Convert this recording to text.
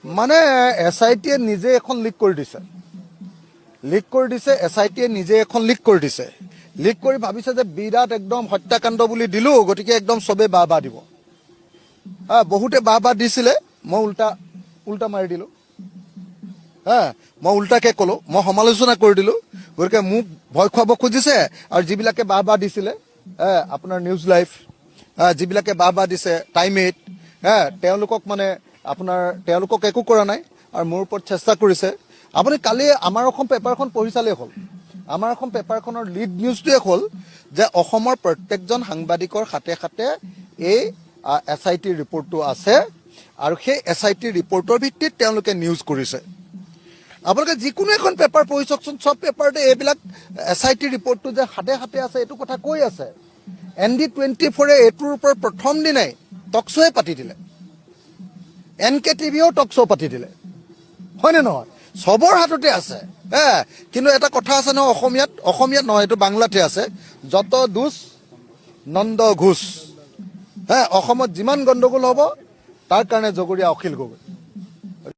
মানে SIT-য়ে নিজে এখন লিক কৰি দিছে SIT-য়ে নিজে এখন লিক কৰি দিছে লিক কৰি ভাবিছে যে বিৰাট একদম হত্যাকাণ্ড বুলি দিলো গতিকে একদম চবে বাহ দিব বহুতে বাহ দিছিলে মই উল্টা মাৰি দিলো মই উল্টাকে ক'লো মই সমালোচনা কৰি দিলো গতিকে মোক ভয় খুৱাব খুজিছে আৰু যিবিলাকে বাহ দিছিলে আপোনাৰ নিউজ লাইভ যিবিলাকে বাহ দিছে টাইম 8 তেওঁলোকক মানে আপোনাৰ তেওঁলোকক একো কৰা নাই আৰু মোৰ ওপৰত চেষ্টা কৰিছে আপুনি কালি আমাৰ অসম পেপাৰখন পঢ়ি চালেই হ'ল আমাৰ অসম পেপাৰখনৰ লিড নিউজটোৱে হ'ল যে অসমৰ প্ৰত্যেকজন সাংবাদিকৰ হাতে এই SIT ৰিপৰ্টটো আছে আৰু সেই SIT ৰিপৰ্টৰ ভিত্তিত তেওঁলোকে নিউজ কৰিছে আপোনালোকে যিকোনো এখন পেপাৰ পঢ়ি চাওকচোন সব পেপাৰতে এইবিলাক SIT ৰিপৰ্টটো যে হাতে আছে এইটো কথা কৈ আছে ND24-এ এইটোৰ ওপৰত প্ৰথম দিনাই টকশ্ব'য়ে পাতি দিলে NK TV-ও টকশ্ব' পাতি দিলে হয়নে নহয় সবৰ হাততে আছে কিন্তু এটা কথা আছে ন অসমীয়াত নহয় এইটো বাংলাতে আছে যত দোষ নন্দ ঘোষ অসমত যিমান গণ্ডগোল হ'ব তাৰ কাৰণে জগৰীয়া অখিল গগৈ